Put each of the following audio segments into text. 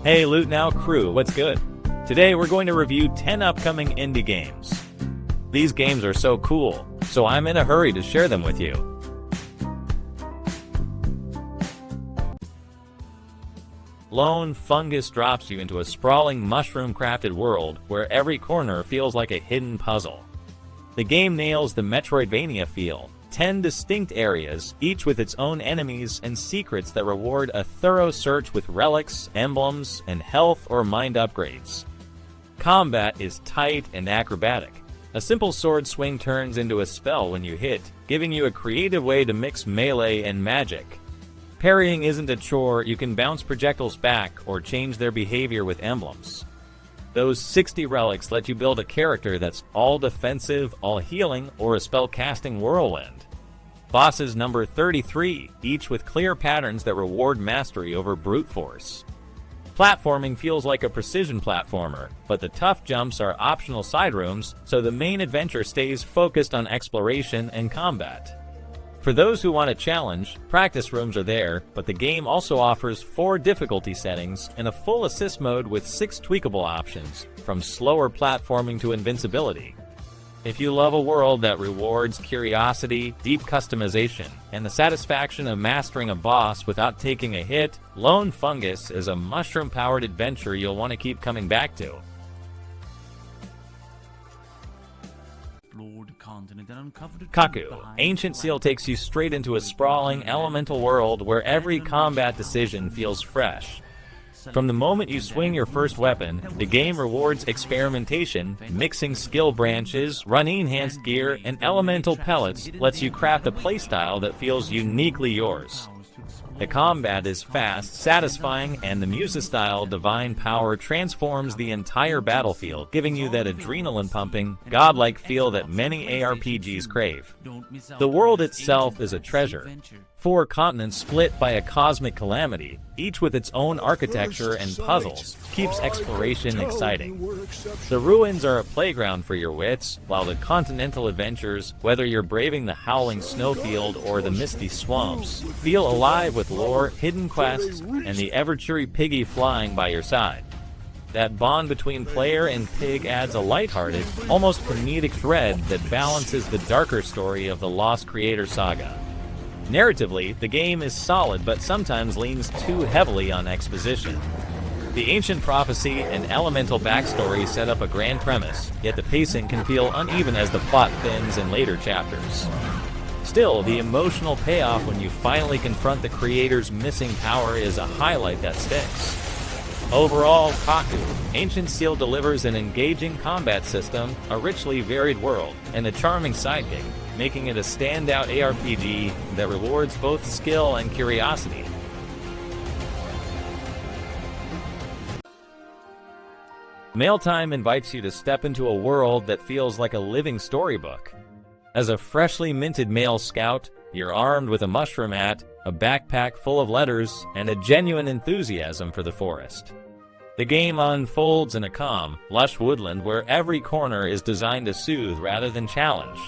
Hey Loot Now crew, what's good? Today we're going to review 10 upcoming indie games. These games are so cool, so I'm in a hurry to share them with you. Lone Fungus drops you into a sprawling mushroom-crafted world where every corner feels like a hidden puzzle. The game nails the Metroidvania feel, 10 distinct areas, each with its own enemies and secrets that reward a thorough search with relics, emblems, and health or mind upgrades. Combat is tight and acrobatic. A simple sword swing turns into a spell when you hit, giving you a creative way to mix melee and magic. Parrying isn't a chore, you can bounce projectiles back or change their behavior with emblems. Those 60 relics let you build a character that's all defensive, all healing, or a spell-casting whirlwind. Bosses number 33, each with clear patterns that reward mastery over brute force. Platforming feels like a precision platformer, but the tough jumps are optional side rooms, so the main adventure stays focused on exploration and combat. For those who want a challenge, practice rooms are there, but the game also offers 4 difficulty settings and a full assist mode with 6 tweakable options, from slower platforming to invincibility. If you love a world that rewards curiosity, deep customization, and the satisfaction of mastering a boss without taking a hit, Lone Fungus is a mushroom-powered adventure you'll want to keep coming back to. Kaku, Ancient Seal takes you straight into a sprawling, elemental world where every combat decision feels fresh. From the moment you swing your first weapon, the game rewards experimentation, mixing skill branches, running enhanced gear, and elemental pellets lets you craft a playstyle that feels uniquely yours. The combat is fast, satisfying, and the Musa-style divine power transforms the entire battlefield, giving you that adrenaline-pumping, godlike feel that many ARPGs crave. The world itself is a treasure. 4 continents split by a cosmic calamity, each with its own architecture and puzzles, keeps exploration exciting. The ruins are a playground for your wits, while the continental adventures, whether you're braving the howling snowfield or the misty swamps, feel alive with lore, hidden quests, and the ever-cheery piggy flying by your side. That bond between player and pig adds a lighthearted, almost comedic thread that balances the darker story of the Lost Creator saga. Narratively, the game is solid but sometimes leans too heavily on exposition. The ancient prophecy and elemental backstory set up a grand premise, yet the pacing can feel uneven as the plot thins in later chapters. Still, the emotional payoff when you finally confront the creator's missing power is a highlight that sticks. Overall, Kaku, Ancient Seal delivers an engaging combat system, a richly varied world, and a charming sidekick, making it a standout ARPG that rewards both skill and curiosity. Mailtime invites you to step into a world that feels like a living storybook. As a freshly minted male scout, you're armed with a mushroom hat, a backpack full of letters, and a genuine enthusiasm for the forest. The game unfolds in a calm, lush woodland where every corner is designed to soothe rather than challenge.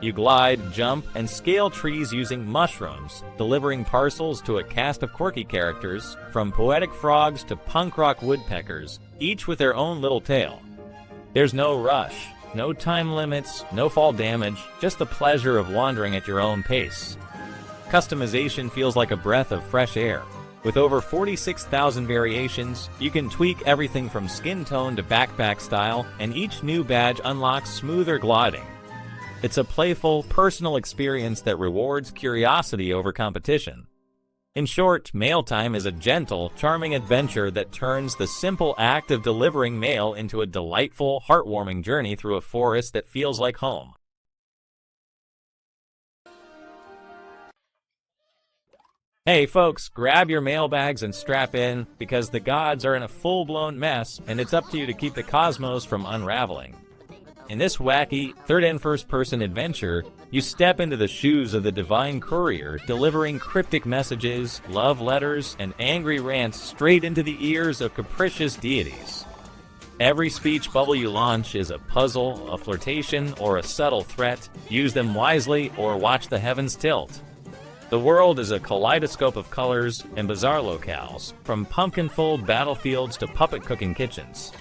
You glide, jump, and scale trees using mushrooms, delivering parcels to a cast of quirky characters, from poetic frogs to punk rock woodpeckers, each with their own little tale. There's no rush, no time limits, no fall damage, just the pleasure of wandering at your own pace. Customization feels like a breath of fresh air. With over 46,000 variations, you can tweak everything from skin tone to backpack style, and each new badge unlocks smoother gliding. It's a playful, personal experience that rewards curiosity over competition. In short, Mailtime is a gentle, charming adventure that turns the simple act of delivering mail into a delightful, heartwarming journey through a forest that feels like home. Hey folks, grab your mailbags and strap in, because the gods are in a full-blown mess, and it's up to you to keep the cosmos from unraveling. In this wacky, third and first-person adventure, you step into the shoes of the Divine Courier, delivering cryptic messages, love letters, and angry rants straight into the ears of capricious deities. Every speech bubble you launch is a puzzle, a flirtation, or a subtle threat. Use them wisely or watch the heavens tilt. The world is a kaleidoscope of colors and bizarre locales, from pumpkin-filled battlefields to puppet-cooking kitchens.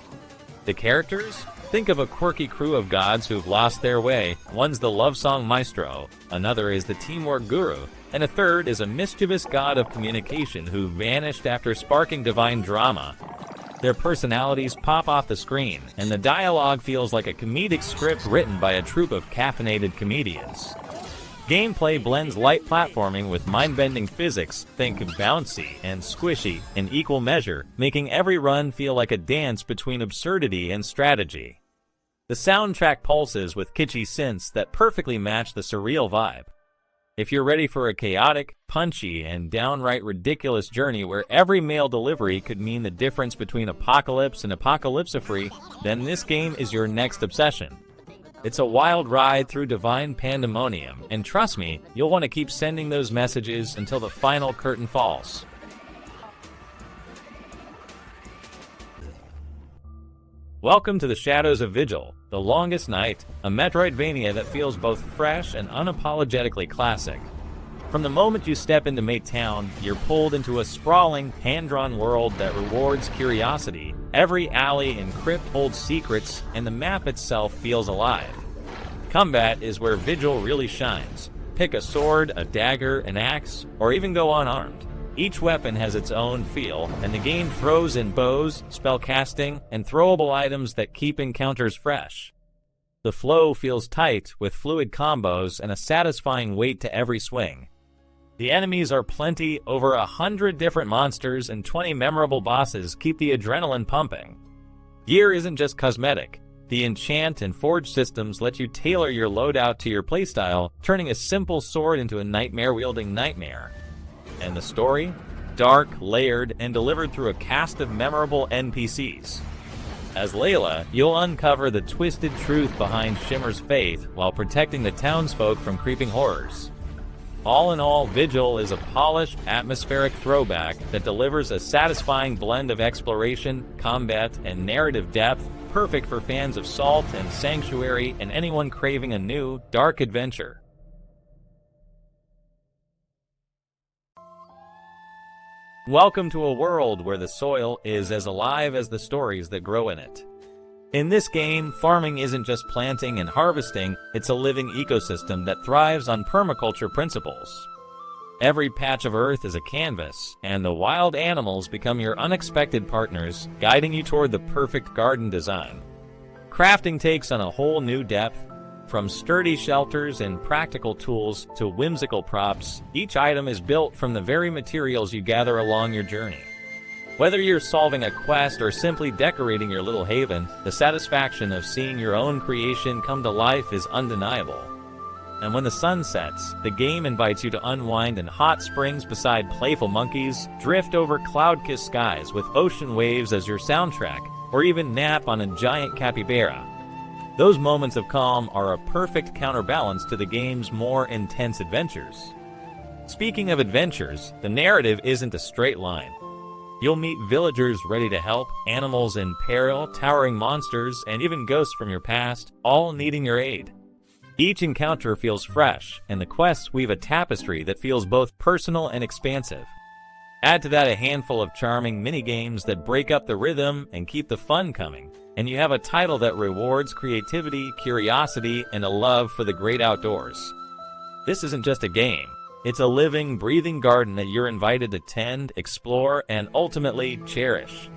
The characters? Think of a quirky crew of gods who've lost their way. One's the love song maestro, another is the teamwork guru, and a third is a mischievous god of communication who vanished after sparking divine drama. Their personalities pop off the screen, and the dialogue feels like a comedic script written by a troupe of caffeinated comedians. Gameplay blends light platforming with mind-bending physics, think bouncy and squishy in equal measure, making every run feel like a dance between absurdity and strategy. The soundtrack pulses with kitschy synths that perfectly match the surreal vibe. If you're ready for a chaotic, punchy, and downright ridiculous journey where every mail delivery could mean the difference between apocalypse and apocalypse-free, then this game is your next obsession. It's a wild ride through divine pandemonium, and trust me, you'll want to keep sending those messages until the final curtain falls. Welcome to the Shadows of Vigil, The Longest Night, a Metroidvania that feels both fresh and unapologetically classic. From the moment you step into Maytown, you're pulled into a sprawling, hand-drawn world that rewards curiosity. Every alley and crypt holds secrets, and the map itself feels alive. Combat is where Vigil really shines. Pick a sword, a dagger, an axe, or even go unarmed. Each weapon has its own feel, and the game throws in bows, spellcasting, and throwable items that keep encounters fresh. The flow feels tight, with fluid combos and a satisfying weight to every swing. The enemies are plenty, over 100 different monsters and 20 memorable bosses keep the adrenaline pumping. Gear isn't just cosmetic. The enchant and forge systems let you tailor your loadout to your playstyle, turning a simple sword into a nightmare-wielding nightmare. And the story? Dark, layered, and delivered through a cast of memorable NPCs. As Layla, you'll uncover the twisted truth behind Shimmer's faith while protecting the townsfolk from creeping horrors. All in all, Vigil is a polished, atmospheric throwback that delivers a satisfying blend of exploration, combat, and narrative depth, perfect for fans of Salt and Sanctuary and anyone craving a new, dark adventure. Welcome to a world where the soil is as alive as the stories that grow in it. In this game, farming isn't just planting and harvesting, it's a living ecosystem that thrives on permaculture principles. Every patch of earth is a canvas, and the wild animals become your unexpected partners, guiding you toward the perfect garden design. Crafting takes on a whole new depth. From sturdy shelters and practical tools to whimsical props, each item is built from the very materials you gather along your journey. Whether you're solving a quest or simply decorating your little haven, the satisfaction of seeing your own creation come to life is undeniable. And when the sun sets, the game invites you to unwind in hot springs beside playful monkeys, drift over cloud-kissed skies with ocean waves as your soundtrack, or even nap on a giant capybara. Those moments of calm are a perfect counterbalance to the game's more intense adventures. Speaking of adventures, the narrative isn't a straight line. You'll meet villagers ready to help, animals in peril, towering monsters, and even ghosts from your past, all needing your aid. Each encounter feels fresh, and the quests weave a tapestry that feels both personal and expansive. Add to that a handful of charming mini-games that break up the rhythm and keep the fun coming, and you have a title that rewards creativity, curiosity, and a love for the great outdoors. This isn't just a game. It's a living, breathing garden that you're invited to tend, explore, and ultimately cherish.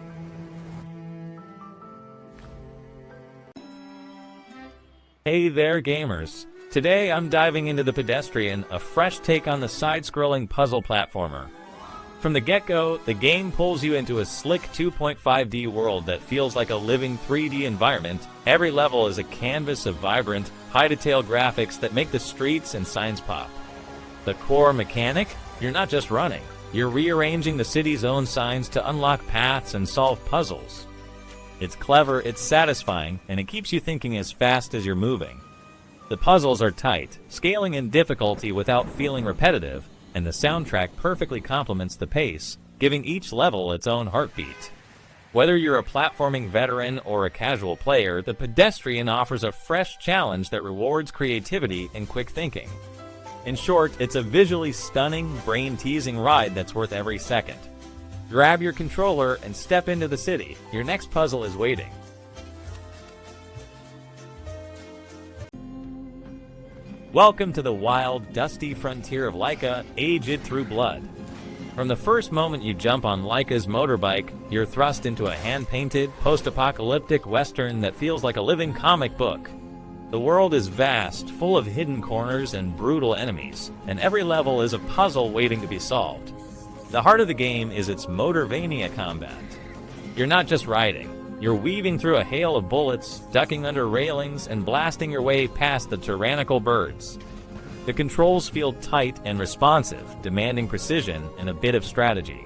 Hey there, gamers. Today I'm diving into The Pedestrian, a fresh take on the side-scrolling puzzle platformer. From the get-go, the game pulls you into a slick 2.5D world that feels like a living 3D environment. Every level is a canvas of vibrant, high-detail graphics that make the streets and signs pop. The core mechanic? You're not just running. You're rearranging the city's own signs to unlock paths and solve puzzles. It's clever, it's satisfying, and it keeps you thinking as fast as you're moving. The puzzles are tight, scaling in difficulty without feeling repetitive, and the soundtrack perfectly complements the pace, giving each level its own heartbeat. Whether you're a platforming veteran or a casual player, The Pedestrian offers a fresh challenge that rewards creativity and quick thinking. In short, it's a visually stunning, brain-teasing ride that's worth every second. Grab your controller and step into the city. Your next puzzle is waiting. Welcome to the wild, dusty frontier of Laika, Age It Through Blood. From the first moment you jump on Laika's motorbike, you're thrust into a hand-painted, post-apocalyptic western that feels like a living comic book. The world is vast, full of hidden corners and brutal enemies, and every level is a puzzle waiting to be solved. The heart of the game is its Motorvania combat. You're not just riding, you're weaving through a hail of bullets, ducking under railings, and blasting your way past the tyrannical birds. The controls feel tight and responsive, demanding precision and a bit of strategy.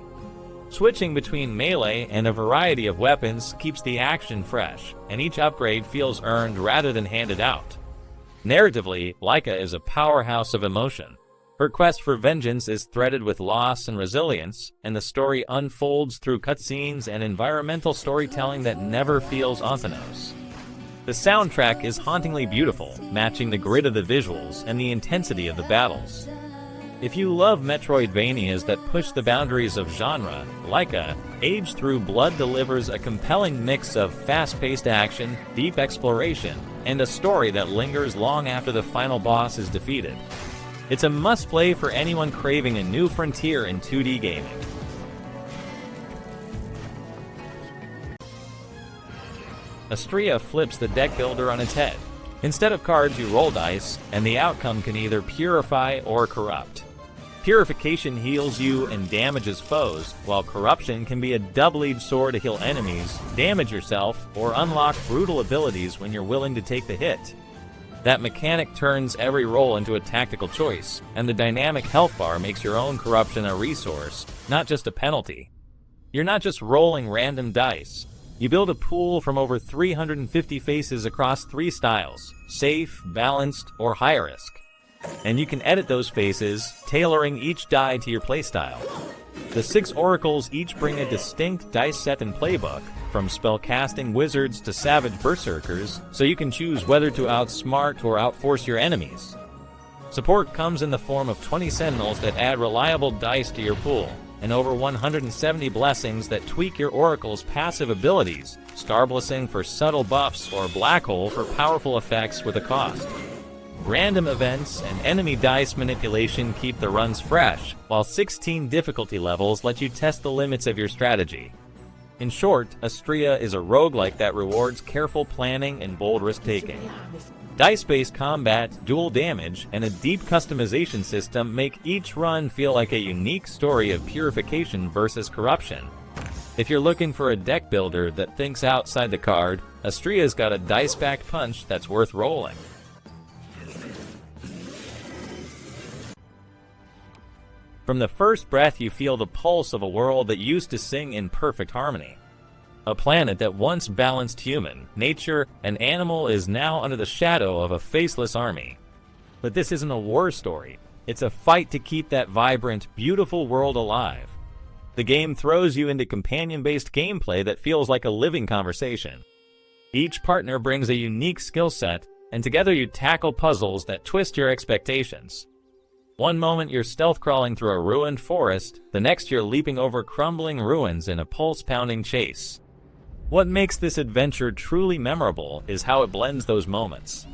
Switching between melee and a variety of weapons keeps the action fresh, and each upgrade feels earned rather than handed out. Narratively, Laika is a powerhouse of emotion. Her quest for vengeance is threaded with loss and resilience, and the story unfolds through cutscenes and environmental storytelling that never feels ominous. The soundtrack is hauntingly beautiful, matching the grit of the visuals and the intensity of the battles. If you love Metroidvanias that push the boundaries of genre, Laika, Age Through Blood delivers a compelling mix of fast-paced action, deep exploration, and a story that lingers long after the final boss is defeated. It's a must-play for anyone craving a new frontier in 2D gaming. Astria flips the deck builder on its head. Instead of cards, you roll dice, and the outcome can either purify or corrupt. Purification heals you and damages foes, while corruption can be a double-edged sword to heal enemies, damage yourself, or unlock brutal abilities when you're willing to take the hit. That mechanic turns every roll into a tactical choice, and the dynamic health bar makes your own corruption a resource, not just a penalty. You're not just rolling random dice. You build a pool from over 350 faces across 3 styles: safe, balanced, or high risk. And you can edit those faces, tailoring each die to your playstyle. The 6 oracles each bring a distinct dice set and playbook, from spellcasting wizards to savage berserkers, so you can choose whether to outsmart or outforce your enemies. Support comes in the form of 20 sentinels that add reliable dice to your pool, and over 170 blessings that tweak your oracle's passive abilities, Star Blessing for subtle buffs or Black Hole for powerful effects with a cost. Random events and enemy dice manipulation keep the runs fresh, while 16 difficulty levels let you test the limits of your strategy. In short, Astria is a roguelike that rewards careful planning and bold risk-taking. Dice-based combat, dual damage, and a deep customization system make each run feel like a unique story of purification versus corruption. If you're looking for a deck builder that thinks outside the card, Astria's got a dice-backed punch that's worth rolling. From the first breath, you feel the pulse of a world that used to sing in perfect harmony. A planet that once balanced human, nature, and animal is now under the shadow of a faceless army. But this isn't a war story. It's a fight to keep that vibrant, beautiful world alive. The game throws you into companion-based gameplay that feels like a living conversation. Each partner brings a unique skill set, and together you tackle puzzles that twist your expectations. One moment you're stealth crawling through a ruined forest, the next you're leaping over crumbling ruins in a pulse-pounding chase. What makes this adventure truly memorable is how it blends those moments.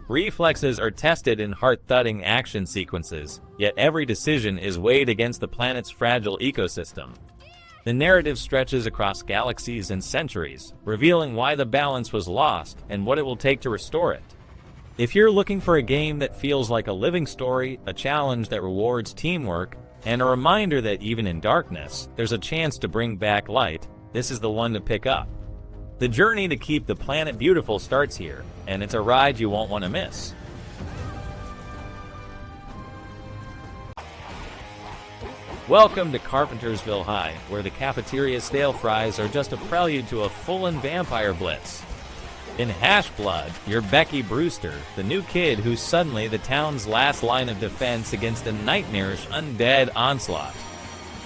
Reflexes are tested in heart-thudding action sequences, yet every decision is weighed against the planet's fragile ecosystem. The narrative stretches across galaxies and centuries, revealing why the balance was lost and what it will take to restore it. If you're looking for a game that feels like a living story, a challenge that rewards teamwork, and a reminder that even in darkness, there's a chance to bring back light, this is the one to pick up. The journey to keep the planet beautiful starts here, and it's a ride you won't want to miss. Welcome to Carpentersville High, where the cafeteria stale fries are just a prelude to a full-on vampire blitz. In Hash Blood, you're Becky Brewster, the new kid who's suddenly the town's last line of defense against a nightmarish undead onslaught.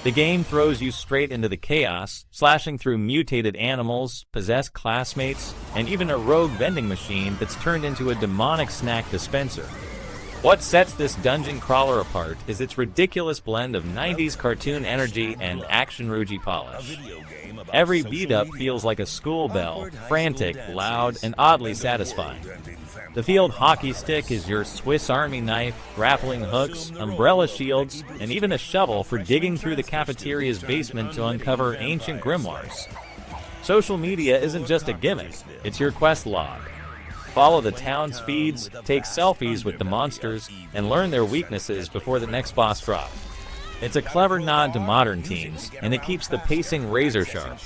The game throws you straight into the chaos, slashing through mutated animals, possessed classmates, and even a rogue vending machine that's turned into a demonic snack dispenser. What sets this dungeon crawler apart is its ridiculous blend of 90s cartoon energy and action Ruji polish. Every beat-up feels like a school bell, frantic, loud, and oddly satisfying. The field hockey stick is your Swiss Army knife, grappling hooks, umbrella shields, and even a shovel for digging through the cafeteria's basement to uncover ancient grimoires. Social media isn't just a gimmick, it's your quest log. Follow the town's feeds, take selfies with the monsters, and learn their weaknesses before the next boss drop. It's a clever nod to modern teams, and it keeps the pacing razor sharp.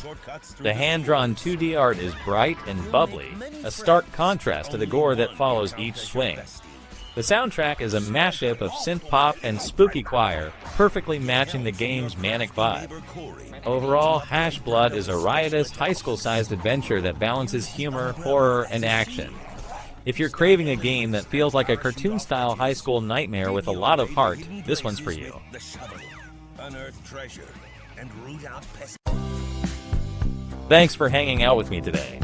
The hand-drawn 2D art is bright and bubbly, a stark contrast to the gore that follows each swing. The soundtrack is a mashup of synth-pop and spooky choir, perfectly matching the game's manic vibe. Overall, Hash Blood is a riotous, high school-sized adventure that balances humor, horror, and action. If you're craving a game that feels like a cartoon-style high school nightmare with a lot of heart, this one's for you. Thanks for hanging out with me today.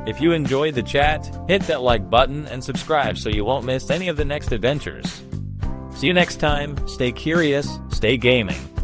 If you enjoyed the chat, hit that like button and subscribe so you won't miss any of the next adventures. See you next time, stay curious, stay gaming.